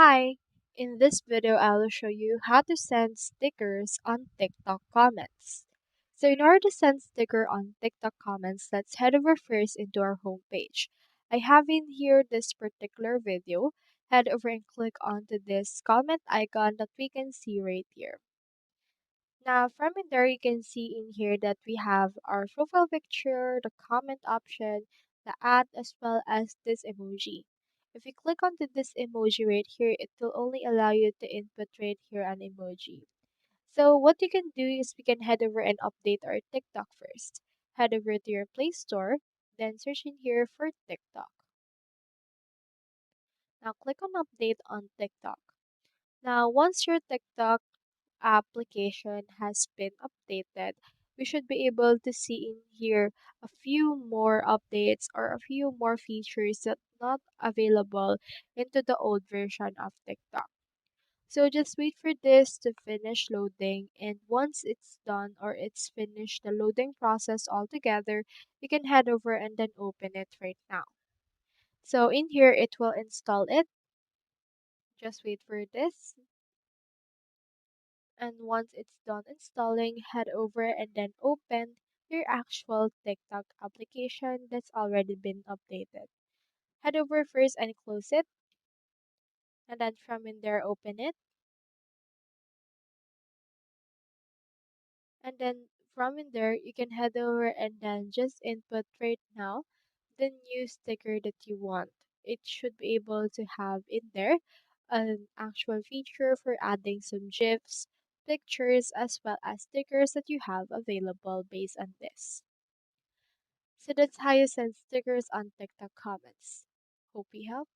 Hi, in this video I will show you how to send stickers on TikTok comments. So in order to send sticker on TikTok comments, let's head over first into our homepage. I have in here this particular video. Head over and click onto this comment icon that we can see right here. Now from in there you can see in here that we have our profile picture, the comment option, the ad as well as this emoji. If you click onto this emoji right here, it will only allow you to input right here an emoji. So what you can do is we can head over and update our TikTok first. Head over to your Play Store, then search in here for TikTok. Now click on update on TikTok. Now once your TikTok application has been updated, we should be able to see in here a few more updates or a few more features that not available into the old version of TikTok. So just wait for this to finish loading, and once it's done or it's finished the loading process altogether, you can head over and then open it right now. So in here it will install it. Just wait for this. And once it's done installing, head over and then open your actual TikTok application that's already been updated. Head over first and close it, and then from in there open it, and then from in there you can head over and then just input right now the new sticker that you want. It should be able to have in there an actual feature for adding some GIFs, pictures, as well as stickers that you have available based on this. So that's how you send stickers on TikTok comments. Hope we help.